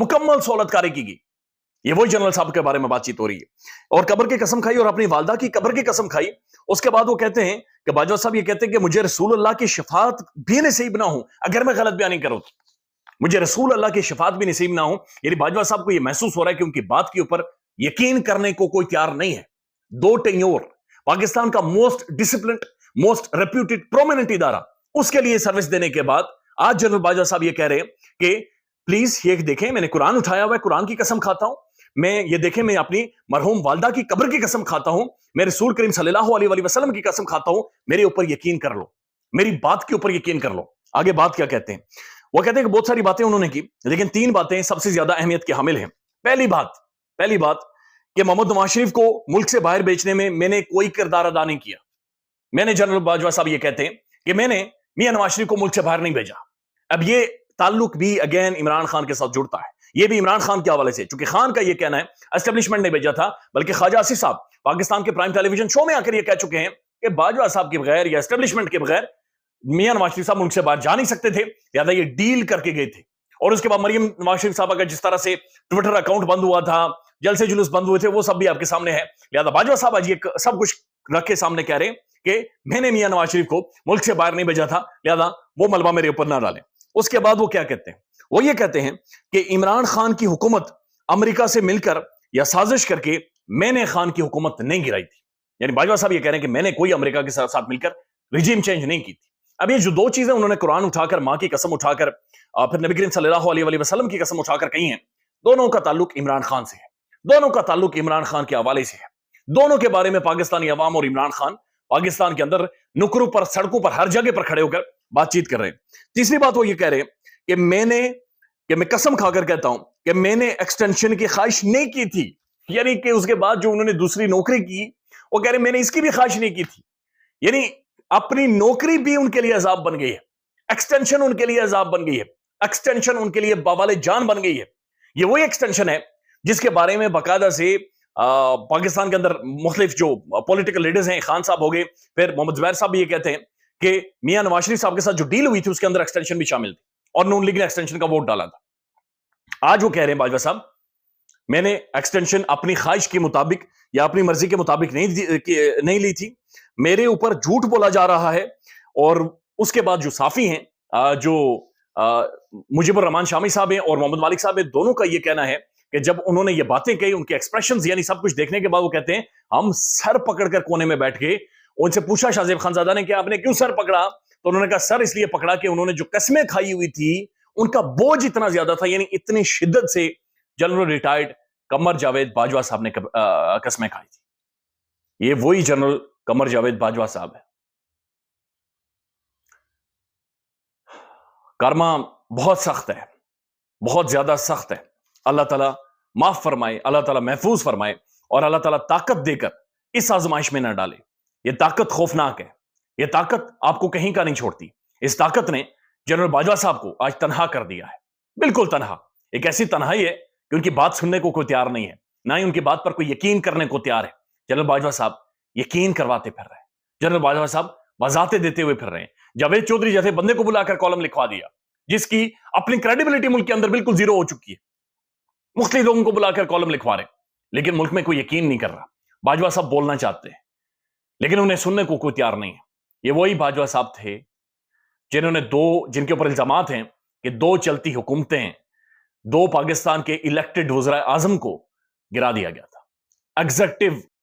मुकम्मल सहूलतकारी की गई। ये वही जनरल साहब के बारे में बातचीत हो रही है। और कब्र की कसम खाई और अपनी वालदा की कब्र की कसम खाई। उसके बाद वो कहते हैं कि बाजवा साहब ये कहते हैं कि मुझे रसूलुल्लाह की शफात भी नसीब ना हो अगर मैं गलत बयानी करूं तो। मुझे रसूल अल्लाह की शफात भी नसीब ना हो। यानी बाजवा साहब को यह महसूस हो रहा है कि उनकी बात के ऊपर यकीन करने को कोई तैयार नहीं है। दो टेन्योर, पाकिस्तान का most discipline, most reputed, prominent इदारा, उसके लिए सर्विस देने के बाद आज जनरल बाजवा साहब ये कह रहे हैं कि प्लीज ये देखें, मैंने कुरान उठाया हुआ है, कुरान की कसम खाता हूं, मैं ये देखें, मैं अपनी मरहूम वालदा की कब्र की कसम खाता हूं, मैं रसूल करीम सल्लल्लाहु अलैहि वसल्लम की कसम खाता हूं, मेरे ऊपर यकीन कर लो, मेरी बात के ऊपर यकीन कर लो। आगे बात क्या कहते हैं? वो कहते हैं कि बहुत सारी बातें उन्होंने की, लेकिन तीन बातें सबसे ज्यादा अहमियत की हामिल हैं। पहली बात कि मोहम्मद नवाज शरीफ को मुल्क से बाहर बेचने में मैंने कोई किरदार अदा नहीं किया। मैंने, जनरल बाजवा साहब ये कहते हैं कि मैंने मियां नवाज शरीफ को मुल्क से बाहर नहीं भेजा। अब ये ताल्लुक भी अगेन इमरान खान के साथ जुड़ता है, ये भी इमरान खान के हवाले से, चूंकि खान का ये कहना है एस्टेब्लिशमेंट ने भेजा था, बल्कि ख्वाजा आसिफ साहब पाकिस्तान के प्राइम टेलीविजन शो में आकर ये कह चुके हैं कि बाजवा साहब के बगैर या एस्टेब्लिशमेंट के बगैर मियां नवाज शरीफ साहब मुल्क से बाहर जा नहीं सकते थे, लिहाजा ये डील करके गए थे। और उसके बाद मरियम नवाज शरीफ साहब का जिस तरह से ट्विटर अकाउंट बंद हुआ था, जलसे जुलूस बंद हुए थे, वो सब भी आपके सामने है। लिहाजा बाजवा साहब आज ये सब कुछ रख के सामने कह रहे हैं कि मैंने मियां नवाज शरीफ को मुल्क से बाहर नहीं भेजा था, लिहाजा वो मलबा मेरे ऊपर ना डालें। उसके बाद वो क्या कहते हैं? वो ये कहते हैं कि इमरान खान की हुकूमत अमेरिका से मिलकर या साजिश करके मैंने खान की हुकूमत नहीं गिराई थी। यानी बाजवा साहब ये कह रहे हैं कि मैंने कोई अमेरिका के साथ मिलकर रिजीम चेंज नहीं की थी। अब ये जो दो चीजें उन्होंने कुरान उठाकर, मां की कसम उठाकर, फिर नबी करीम सल्लल्लाहु अलैहि वसल्लम की कसम उठाकर कही है, दोनों का ताल्लुक इमरान खान से है, दोनों का ताल्लुक इमरान खान के हवाले से है। दोनों के बारे में पाकिस्तानी अवाम और इमरान खान पाकिस्तान के अंदर नुकरों पर, सड़कों पर, हर जगह पर खड़े होकर बातचीत कर रहे हैं। तीसरी बात वो ये कह रहे हैं कि मैं कसम खाकर कहता हूं कि मैंने एक्सटेंशन की ख्वाहिश नहीं की थी। यानी कि उसके बाद जो उन्होंने दूसरी नौकरी की, वो कह रहे मैंने इसकी भी ख्वाहिश नहीं की थी। यानी अपनी नौकरी भी उनके लिए अजाब बन गई है, एक्सटेंशन उनके लिए अजाब बन गई है, एक्सटेंशन उनके लिए बवाले जान बन गई है। ये वही एक्सटेंशन है जिसके बारे में बाकायदा से पाकिस्तान के अंदर मुख्तलिफ जो पॉलिटिकल लीडर्स हैं, खान साहब हो गए, फिर मोहम्मद जुबैर साहब भी ये कहते हैं कि मियां नवाज शरीफ साहब के साथ जो डील हुई थी उसके अंदर एक्सटेंशन भी शामिल थी और नून लीग ने एक्सटेंशन का वोट डाला था। आज वो कह रहे हैं बाजवा साहब, मैंने एक्सटेंशन अपनी ख्वाहिश के मुताबिक या अपनी मर्जी के मुताबिक नहीं ली थी, मेरे ऊपर झूठ बोला जा रहा है। और उसके बाद जो साफी हैं, जो मुजीबुर रहमान शामी साहब हैं और मोहम्मद मालिक साहब हैं, दोनों का ये कहना है कि जब उन्होंने ये बातें कही, उनके एक्सप्रेशंस यानी सब कुछ देखने के बाद वो कहते हैं हम सर पकड़कर कोने में बैठ गए। उनसे पूछा शाहजेब खानजादा ने कि आपने क्यों सर पकड़ा, तो उन्होंने कहा सर इसलिए पकड़ा कि उन्होंने जो कस्में खाई हुई थी उनका बोझ इतना ज्यादा था, यानी इतनी शिद्दत से जनरल रिटायर्ड कमर जावेद बाजवा साहब ने कस्में खाई थी। ये वही जनरल कमर जावेद बाजवा साहब है। कर्मा बहुत सख्त है, बहुत ज्यादा सख्त है। अल्लाह ताला माफ फरमाए, अल्लाह ताला महफूज फरमाए और अल्लाह ताला ताकत देकर इस आजमाइश में ना डाले। यह ताकत खौफनाक है, यह ताकत आपको कहीं का नहीं छोड़ती। इस ताकत ने जनरल बाजवा साहब को आज तनहा कर दिया है, बिल्कुल तनहा। एक ऐसी तन्हाई है कि उनकी बात सुनने को कोई तैयार नहीं है, ना ही उनकी बात पर कोई यकीन करने को तैयार है। जनरल बाजवा साहब यकीन करवाते फिर रहे हैं, जनरल बाजवा साहब वजाते देते हुए फिर रहे हैं। जावेद चौधरी जैसे बंदे को बुलाकर कॉलम लिखवा दिया, जिसकी अपनी क्रेडिबिलिटी मुल्क के अंदर बिल्कुल जीरो हो चुकी है। मुख्तलिफ लोगों को बुलाकर कॉलम लिखवा रहे, लेकिन मुल्क में कोई यकीन नहीं कर रहा। बाजवा साहब बोलना चाहते हैं, लेकिन उन्हें सुनने को कोई तैयार नहीं है। ये वही बाजवा साहब थे जिन्होंने जिनके ऊपर इल्जामात हैं कि दो चलती हुकूमतें, दो पाकिस्तान के इलेक्टेड वज़ीर आज़म को गिरा दिया गया था। एग्जीक्यूटिव